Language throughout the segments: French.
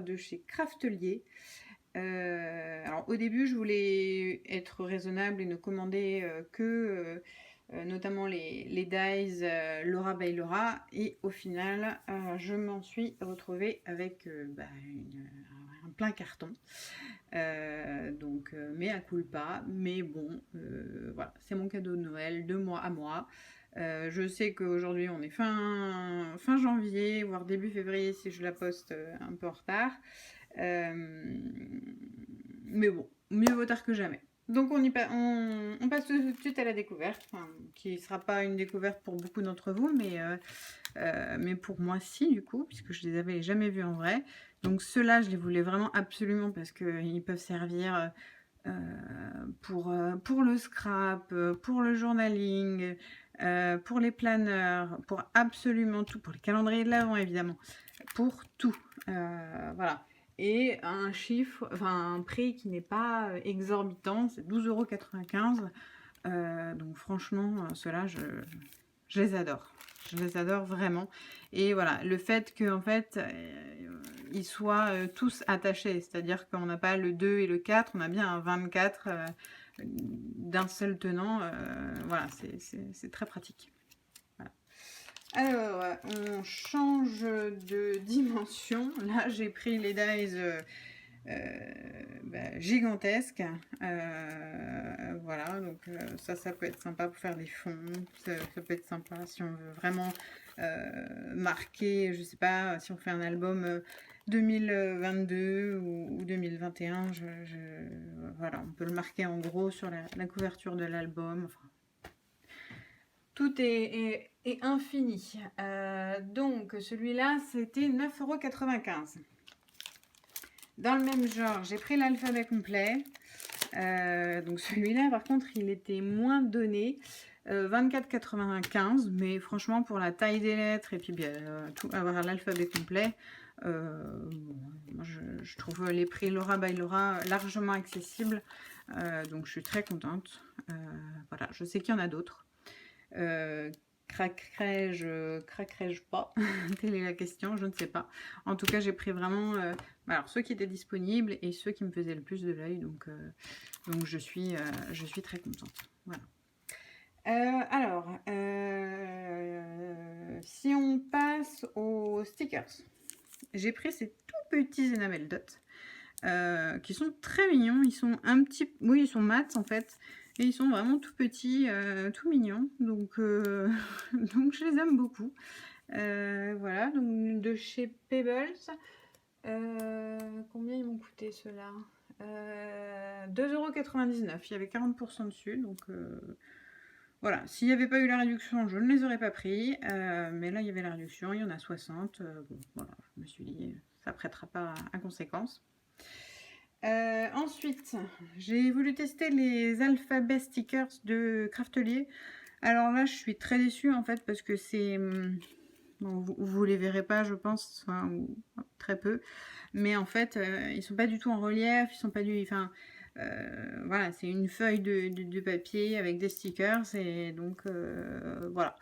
de chez Craftelier. Alors au début je voulais être raisonnable et ne commander que notamment les dies Laura by Laura, et au final je m'en suis retrouvée avec un plein carton. Donc mea culpa, mais bon, voilà, c'est mon cadeau de Noël de moi à moi. Je sais qu'aujourd'hui on est fin janvier, voire début février si je la poste un peu en retard. Mais bon, mieux vaut tard que jamais. Donc on passe tout de suite à la découverte, enfin, qui ne sera pas une découverte pour beaucoup d'entre vous, mais pour moi si du coup, puisque je les avais jamais vus en vrai. Donc ceux-là, je les voulais vraiment absolument parce qu'ils peuvent servir pour le scrap, pour le journaling, pour les planeurs, pour absolument tout, pour les calendriers de l'Avent évidemment, pour tout. Voilà. Et un chiffre, enfin un prix qui n'est pas exorbitant, c'est 12,95 €. Donc franchement, ceux-là, je les adore. Je les adore vraiment. Et voilà, le fait qu'en fait, ils soient tous attachés, c'est-à-dire qu'on n'a pas le 2 et le 4, on a bien un 24 d'un seul tenant. Voilà, c'est très pratique. Voilà. Alors, on change de dimension. Là, j'ai pris les dies gigantesques. Voilà, donc ça peut être sympa pour faire des fonds. Ça peut être sympa si on veut vraiment marquer, je sais pas, si on fait un album 2022 ou 2021. Voilà, on peut le marquer en gros sur la couverture de l'album. Enfin, tout est infini. Donc celui-là, c'était 9,95 €. Dans le même genre, j'ai pris l'alphabet complet. Donc celui-là, par contre, il était moins donné. 24,95 €. Mais franchement, pour la taille des lettres et puis bien, avoir l'alphabet complet, moi, je trouve les prix Laura by Laura largement accessibles. Donc je suis très contente. Voilà, je sais qu'il y en a d'autres. Craquerai-je pas? Telle est la question, je ne sais pas. En tout cas, j'ai pris vraiment alors, ceux qui étaient disponibles et ceux qui me faisaient le plus de l'œil. Donc je suis très contente. Voilà. Si on passe aux stickers, j'ai pris ces tout petits enamel dot qui sont très mignons. Ils sont oui, ils sont mats en fait. Et ils sont vraiment tout petits, tout mignons. Donc, donc je les aime beaucoup. Voilà, donc de chez Pebbles. Combien ils m'ont coûté ceux-là? 2,99 €. Il y avait 40% dessus. Donc voilà, s'il n'y avait pas eu la réduction, je ne les aurais pas pris. Mais là, il y avait la réduction, il y en a 60. Bon, voilà, je me suis dit, ça ne prêtera pas à conséquence. Ensuite, j'ai voulu tester les alphabet stickers de Craftelier. Alors là, je suis très déçue en fait parce que c'est... Bon, vous les verrez pas, je pense, enfin, ou très peu. Mais en fait, ils sont pas du tout en relief, ils sont pas du... Enfin, voilà, c'est une feuille de papier avec des stickers. Et donc, voilà.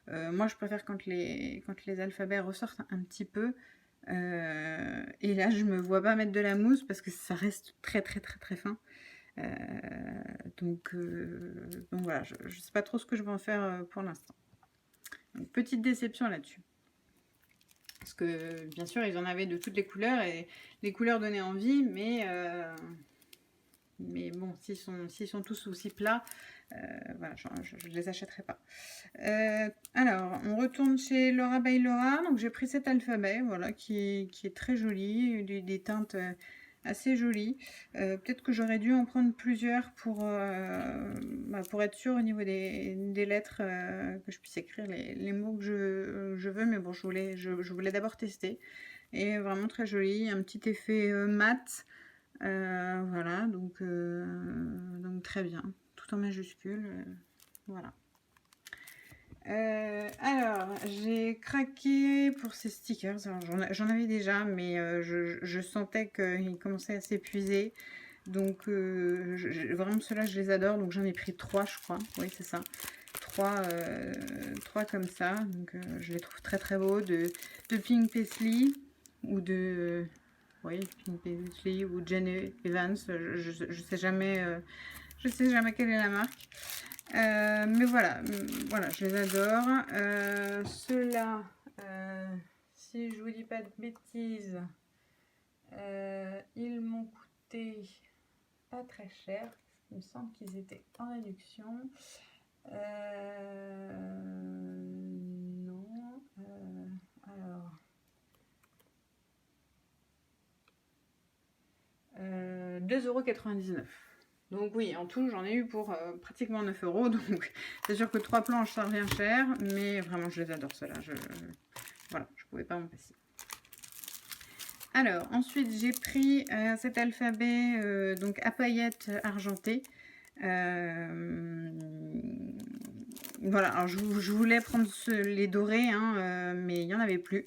Moi, je préfère quand les alphabets ressortent un petit peu. Et là, je me vois pas mettre de la mousse parce que ça reste très fin. Donc voilà, je sais pas trop ce que je vais en faire pour l'instant. Petite déception là-dessus. Parce que bien sûr, ils en avaient de toutes les couleurs et les couleurs donnaient envie, mais bon, s'ils sont tous aussi plats, voilà, je ne les achèterai pas. Alors, on retourne chez Laura by Laura. Donc, j'ai pris cet alphabet, voilà, qui est très joli, des teintes assez jolies. Peut-être que j'aurais dû en prendre plusieurs pour être sûre au niveau des lettres, que je puisse écrire les mots que je veux. Mais bon, je voulais d'abord tester. Et vraiment très joli, un petit effet mat. Voilà, donc très bien, tout en majuscule, voilà. Alors, j'ai craqué pour ces stickers. J'en avais déjà, mais je sentais qu'ils commençaient à s'épuiser. Donc, vraiment, ceux-là, je les adore. Donc, j'en ai pris 3, je crois. Oui, c'est ça. 3 comme ça. Donc, je les trouve très beaux. De Pink Paisley ou de Oui, Finn Paisley ou Jenny Evans, je sais jamais, quelle est la marque. Mais voilà, voilà, je les adore. Ceux-là, si je vous dis pas de bêtises, ils m'ont coûté pas très cher. Il me semble qu'ils étaient en réduction. Non. Alors. 2,99 €. Donc oui, en tout, j'en ai eu pour pratiquement 9 €. Donc c'est sûr que 3 planches, ça revient cher. Mais vraiment, je les adore, ceux-là. Voilà, je pouvais pas m'en passer. Alors, ensuite, j'ai pris cet alphabet donc à paillettes argentées. Voilà, alors je voulais prendre les dorés, hein, mais il n'y en avait plus.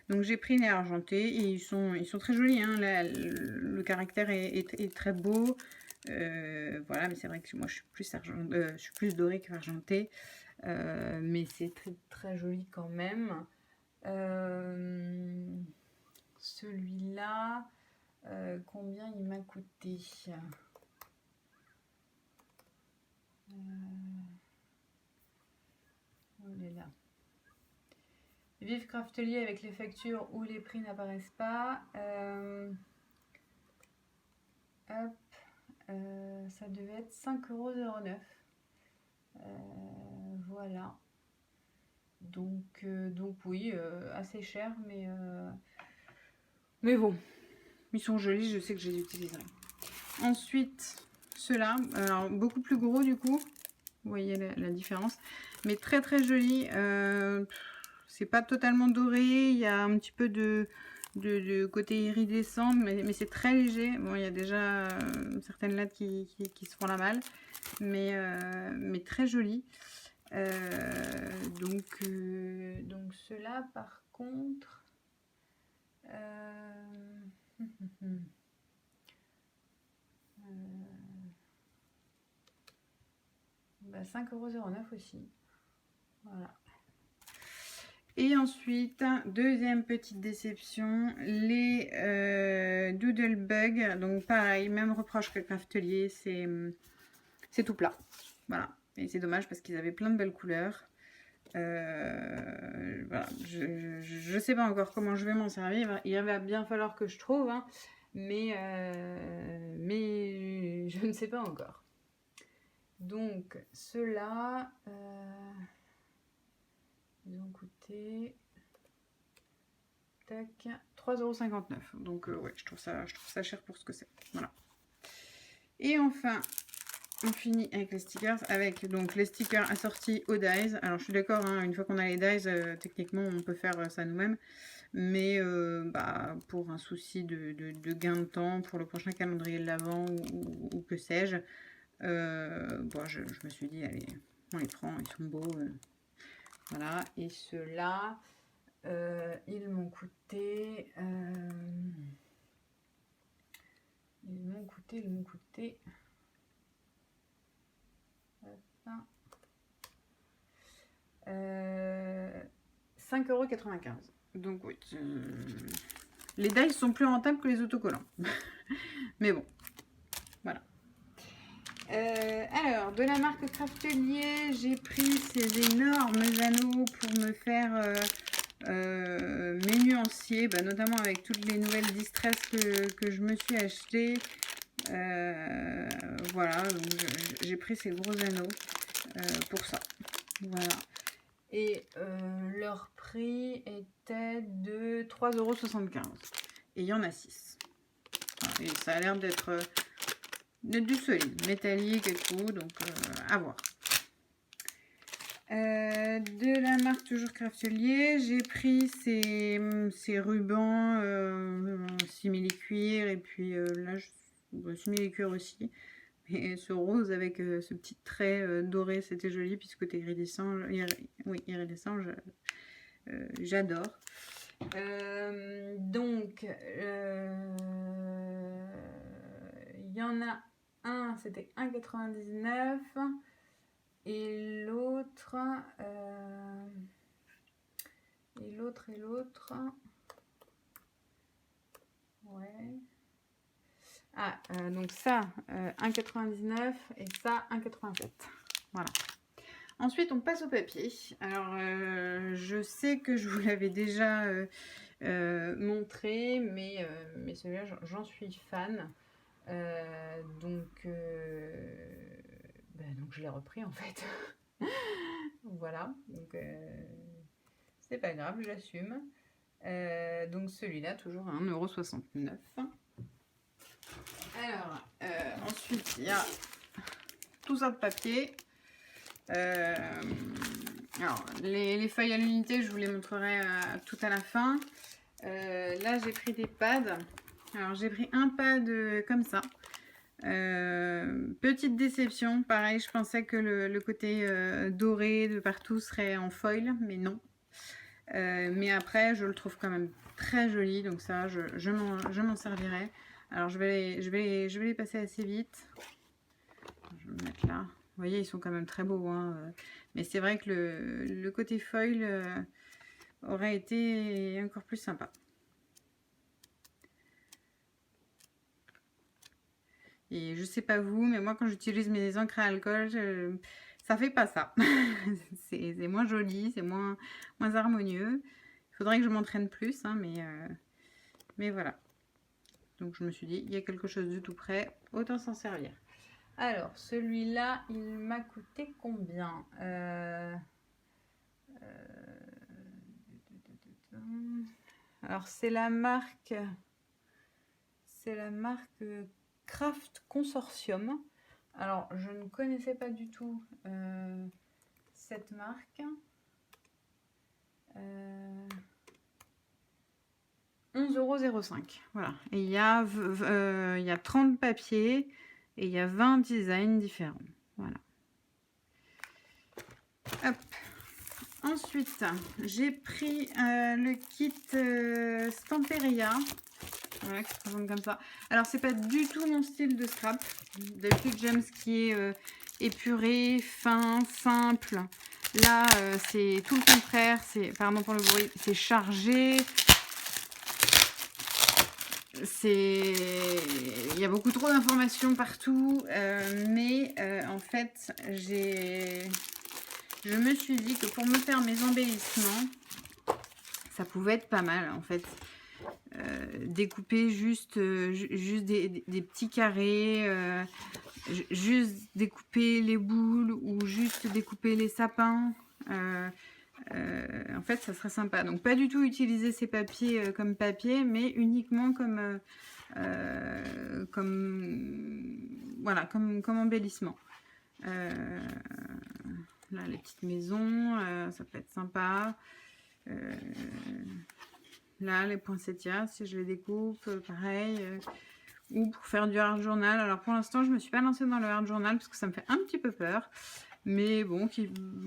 Donc j'ai pris les argentés et ils sont très jolis. Hein, le caractère est très beau. Voilà, mais c'est vrai que moi je suis plus dorée qu'argentée. Mais c'est très, très joli quand même. Celui-là, combien il m'a coûté? On est là. Vive Craftelier avec les factures où les prix n'apparaissent pas. Hop, ça devait être 5,09 €. Voilà. Donc oui, assez cher, mais bon, ils sont jolis, je sais que je les utiliserai. Ensuite, ceux-là, alors beaucoup plus gros du coup, vous voyez la différence, mais très très joli. C'est pas totalement doré, il y a un petit peu de côté iridescent, mais c'est très léger. Bon, il y a déjà certaines lattes qui se font la malle, mais très joli. Donc ceux-là, par contre, 5,09 € aussi. Voilà. Et ensuite, deuxième petite déception, les Doodlebug. Donc pareil, même reproche que Craftelier, c'est tout plat. Voilà. Et c'est dommage parce qu'ils avaient plein de belles couleurs. Voilà. Je sais pas encore comment je vais m'en servir. Il va bien falloir que je trouve, hein. Mais je ne sais pas encore. Donc ceux-là, ils ont coûté 3,59 €. Donc ouais, je trouve ça cher pour ce que c'est. Voilà. Et enfin, on finit avec les stickers, avec donc les stickers assortis aux dies. Alors je suis d'accord, hein, une fois qu'on a les dies, techniquement on peut faire ça nous-mêmes. Mais pour un souci de gain de temps, pour le prochain calendrier de l'Avent ou que sais-je, je me suis dit, allez, on les prend, ils sont beaux. Voilà, et ceux-là, ils m'ont coûté... Ils m'ont coûté... Hop, 5,95 €. Donc oui, les dies sont plus rentables que les autocollants. Mais bon, voilà. Alors, de la marque Craftelier, j'ai pris ces énormes anneaux pour me faire mes nuanciers, notamment avec toutes les nouvelles distress que je me suis acheté. Voilà, donc j'ai pris ces gros anneaux pour ça. Voilà. Et leur prix était de 3,75 €. Et il y en a 6. Voilà, et ça a l'air d'être du solide, métallique et tout, donc à voir. De la marque toujours Craftelier, j'ai pris ces rubans simili-cuir et puis là, simili-cuir aussi. Et ce rose avec ce petit trait doré, c'était joli, puis ce côté iridescent, iridescent, j'adore. Donc, il y en a un, c'était 1,99 €. Et l'autre, Ouais. Ah, donc ça, 1,99 et ça, 1,87. Voilà. Ensuite, on passe au papier. Alors, je sais que je vous l'avais déjà montré, mais celui-là, j'en suis fan. Donc, donc, je l'ai repris en fait. Voilà. Donc, c'est pas grave, j'assume. Donc, celui-là, toujours à 1,69 €. Alors, ensuite, il y a tout ça de papier. Alors, les feuilles à l'unité, je vous les montrerai tout à la fin. Là, j'ai pris des pads. Alors, j'ai pris un pad comme ça. Petite déception. Pareil, je pensais que le côté doré de partout serait en foil, mais non. Mais après, je le trouve quand même très joli. Donc ça, je m'en servirai. Alors, je vais les passer assez vite. Je vais me mettre là. Vous voyez, ils sont quand même très beaux. Hein. Mais c'est vrai que le côté foil aurait été encore plus sympa. Et je sais pas vous, mais moi, quand j'utilise mes encres à alcool, ça fait pas ça. C'est moins joli, c'est moins harmonieux. Il faudrait que je m'entraîne plus, hein, mais voilà. Donc, je me suis dit, il y a quelque chose de tout près, autant s'en servir. Alors, celui-là, il m'a coûté combien Alors, c'est la marque Craft Consortium. Alors, je ne connaissais pas du tout cette marque. 11,05 €. Voilà. Et il y a 30 papiers et il y a 20 designs différents. Voilà. Hop. Ensuite, j'ai pris le kit Stamperia. Voilà, qui se présente comme ça. Alors, c'est pas du tout mon style de scrap. D'habitude, j'aime ce qui est épuré, fin, simple. Là, c'est tout le contraire. Pardon pour le bruit, c'est chargé. Il y a beaucoup trop d'informations partout. Mais en fait, je me suis dit que pour me faire mes embellissements, ça pouvait être pas mal en fait. Découper juste des petits carrés, juste découper les boules ou juste découper les sapins. En fait, ça serait sympa. Donc, pas du tout utiliser ces papiers comme papier, mais uniquement comme voilà, comme embellissement. Là, les petites maisons, ça peut être sympa. Là, les poinsettias, si je les découpe, pareil. Ou pour faire du art journal. Alors, pour l'instant, je ne me suis pas lancée dans le art journal parce que ça me fait un petit peu peur. Mais bon,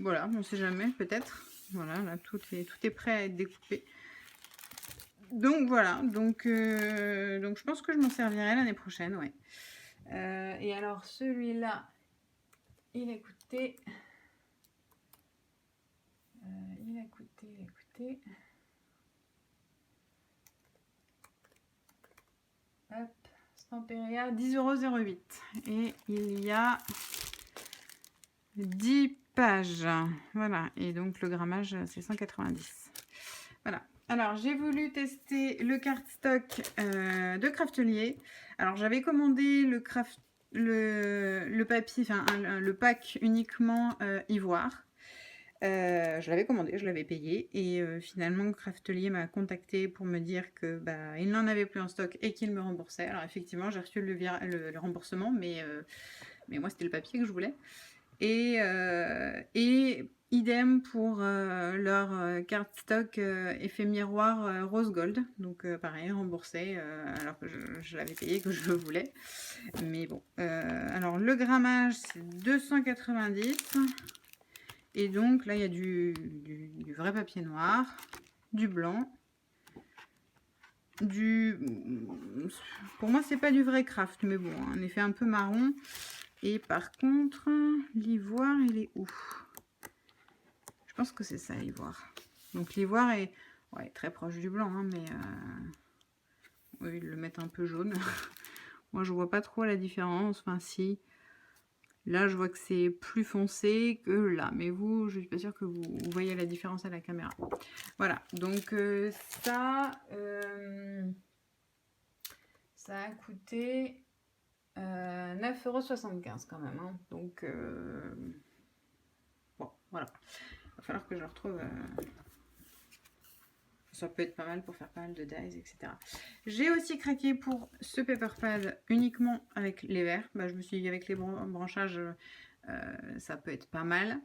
voilà, on ne sait jamais, peut-être. Voilà, là, tout est prêt à être découpé. Donc, voilà. Donc je pense que je m'en servirai l'année prochaine, ouais. Et alors, celui-là, il a coûté... Hop, Stamperia, 10,08 €. Et il y a 10 pages. Voilà, et donc le grammage, c'est 190. Voilà. Alors, j'ai voulu tester le cardstock de Craftelier. Alors, j'avais commandé le papier, enfin, le pack uniquement ivoire. Je l'avais commandé, je l'avais payé et finalement Craftelier m'a contacté pour me dire que il n'en avait plus en stock et qu'il me remboursait. Alors effectivement, j'ai reçu le remboursement, mais moi c'était le papier que je voulais. Et idem pour leur cardstock effet miroir rose gold. Donc pareil, remboursé alors que je l'avais payé, que je le voulais. Mais bon, alors le grammage c'est 290. Et donc là, il y a du vrai papier noir, du blanc, pour moi, c'est pas du vrai craft, mais bon, un effet un peu marron. Et par contre, l'ivoire, il est où? Je pense que c'est ça, l'ivoire. Donc l'ivoire est très proche du blanc, hein, mais Oui, ils le mettent un peu jaune. Moi, je vois pas trop la différence. Enfin, si. Là, je vois que c'est plus foncé que là. Mais vous, je suis pas sûre que vous voyez la différence à la caméra. Voilà. Donc, ça a coûté 9,75 € quand même. Hein. Donc, bon, voilà. Il va falloir que je le retrouve. Ça peut être pas mal pour faire pas mal de dies, etc. J'ai aussi craqué pour ce paper pad uniquement avec les verts. Bah, je me suis dit avec les branchages, ça peut être pas mal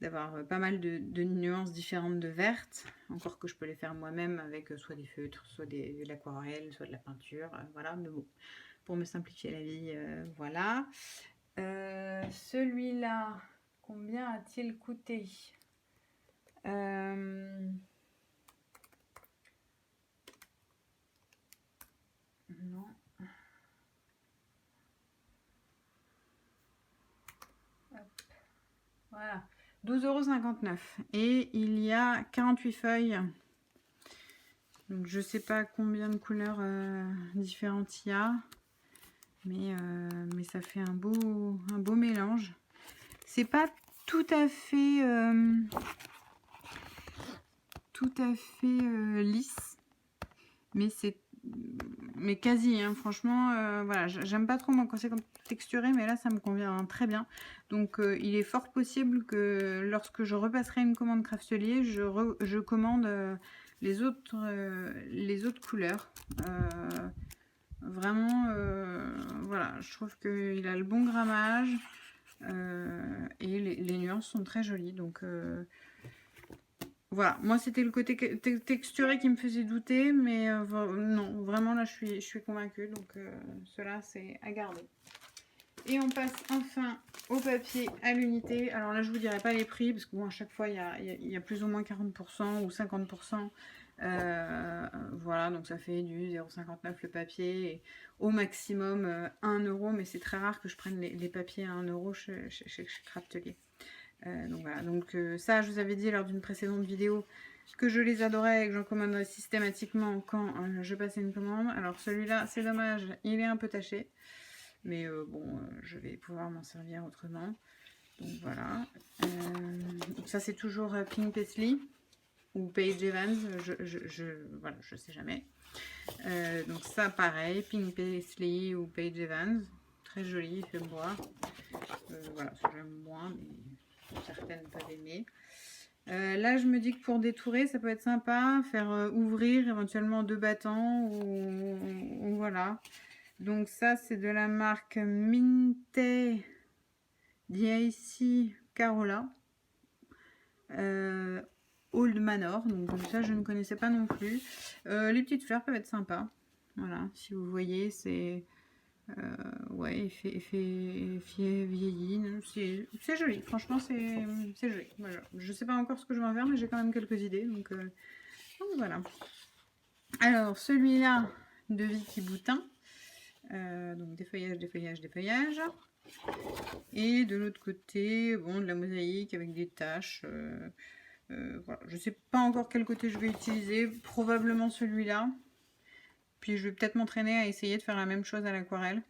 d'avoir pas mal de nuances différentes de vertes. Encore que je peux les faire moi-même avec soit des feutres, soit de l'aquarelle, soit de la peinture. Voilà, mais bon, pour me simplifier la vie, voilà. Celui-là, combien a-t-il coûté? Non. Hop. Voilà. 12,59 € et il y a 48 feuilles. Donc je sais pas combien de couleurs différentes il y a, mais ça fait un beau mélange. C'est pas tout à fait lisse, mais c'est quasi, hein, franchement, voilà, j'aime pas trop moi quand c'est comme texturé, mais là ça me convient très bien. Donc il est fort possible que lorsque je repasserai une commande Craftelier, je commande les autres couleurs. Vraiment, voilà, je trouve qu'il a le bon grammage et les nuances sont très jolies. Donc voilà, moi c'était le côté texturé qui me faisait douter, mais non, vraiment là je suis convaincue, donc cela c'est à garder. Et on passe enfin au papier à l'unité. Alors là je vous dirai pas les prix, parce que bon, à chaque fois il y a plus ou moins 40% ou 50%. Voilà, donc ça fait du 0,59 le papier, et au maximum 1 €, mais c'est très rare que je prenne les papiers à 1 € chez Craftelier. Donc voilà, donc ça je vous avais dit lors d'une précédente vidéo que je les adorais et que j'en commanderais systématiquement quand je passais une commande. Alors celui-là c'est dommage, il est un peu taché, mais bon, je vais pouvoir m'en servir autrement. Donc voilà, donc ça c'est toujours Pink Paisley ou Paige Evans, voilà, je sais jamais. Donc ça pareil, Pink Paisley ou Paige Evans, très joli, il fait boire. Voilà, j'aime moins, mais certaines peuvent aimer. Là je me dis que pour détourer ça peut être sympa, faire ouvrir éventuellement 2 battants ou voilà. Donc ça c'est de la marque Minte DIC Carola Old Manor, donc ça je ne connaissais pas non plus. Les petites fleurs peuvent être sympas, voilà, si vous voyez, c'est ouais, effet vieilli, c'est joli, franchement c'est joli. Voilà. Je sais pas encore ce que je vais en faire, mais j'ai quand même quelques idées, donc voilà. Alors celui-là de Vicky Boutin, donc défeuillage. Et de l'autre côté, bon, de la mosaïque avec des taches. Voilà. Je sais pas encore quel côté je vais utiliser, probablement celui-là. Puis je vais peut-être m'entraîner à essayer de faire la même chose à l'aquarelle.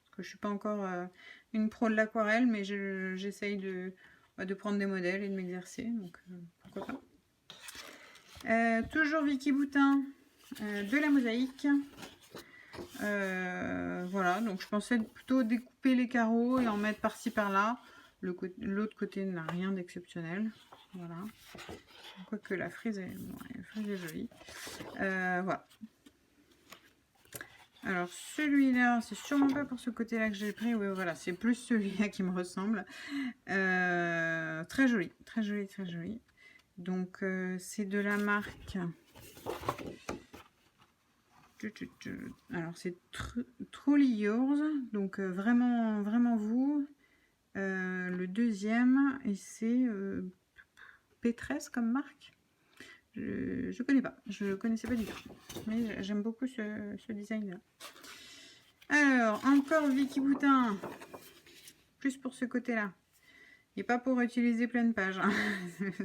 Parce que je suis pas encore une pro de l'aquarelle, mais j'essaye de prendre des modèles et de m'exercer. Donc pourquoi pas. Toujours Vicky Boutin, de la mosaïque. Voilà, donc je pensais plutôt découper les carreaux et en mettre par-ci par-là. L'autre côté n'a rien d'exceptionnel. Voilà. Quoique la frise est jolie. Voilà. Alors celui-là, c'est sûrement pas pour ce côté-là que j'ai pris. Oui, voilà, c'est plus celui-là qui me ressemble. Très joli, très joli, très joli. Donc c'est de la marque. Alors c'est Truly Yours, donc vraiment vraiment vous. Le deuxième, et c'est Pétresse comme marque. Je connais pas, je connaissais pas du tout, mais j'aime beaucoup ce design là. Alors encore Vicky Boutin, plus pour ce côté là, Il n'est pas pour utiliser pleine page, hein.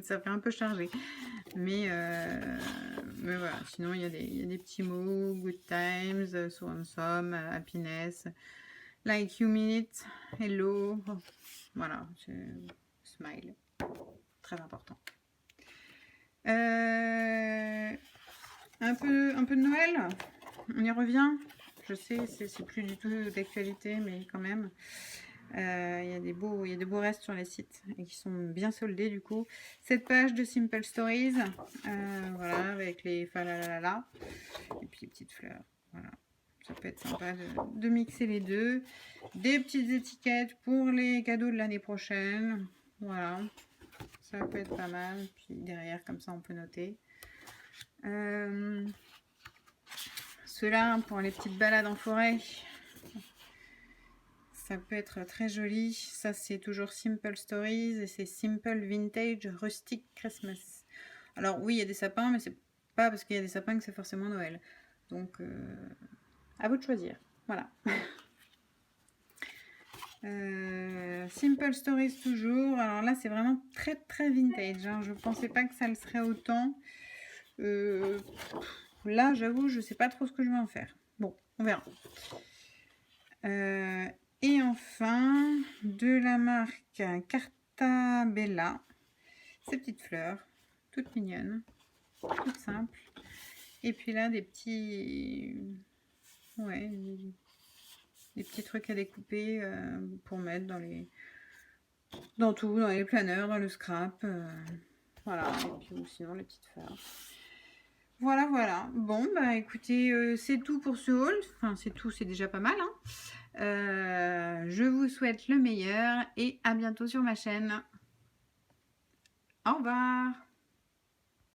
Ça fait un peu chargé. Mais voilà, sinon il y a des petits mots, good times, so and some, happiness, like you mean it, hello, voilà, smile, très important. Un peu de Noël, on y revient. Je sais, c'est plus du tout d'actualité, mais quand même. Il y a des beaux restes sur les sites et qui sont bien soldés du coup. Cette page de Simple Stories, voilà, avec les falalala et puis les petites fleurs. Voilà, ça peut être sympa de mixer les deux. Des petites étiquettes pour les cadeaux de l'année prochaine. Voilà, ça peut être pas mal. Puis derrière, comme ça, on peut noter. Ceux-là pour les petites balades en forêt. Ça peut être très joli. Ça, c'est toujours Simple Stories et c'est Simple Vintage Rustic Christmas. Alors oui, il y a des sapins, mais c'est pas parce qu'il y a des sapins que c'est forcément Noël. Donc, à vous de choisir. Voilà. Simple Stories toujours. Alors là, c'est vraiment très très vintage, hein. Je pensais pas que ça le serait autant. Là, j'avoue, je sais pas trop ce que je vais en faire. Bon, on verra. Et enfin, de la marque Cartabella, ces petites fleurs, toutes mignonnes, toutes simples. Et puis là, des petits, ouais, des petits trucs à découper pour mettre dans les planeurs, dans le scrap, voilà. Et puis sinon les petites fleurs. Voilà, voilà. Bon, bah écoutez, c'est tout pour ce haul. Enfin, c'est tout, c'est déjà pas mal, hein. Je vous souhaite le meilleur et à bientôt sur ma chaîne. Au revoir.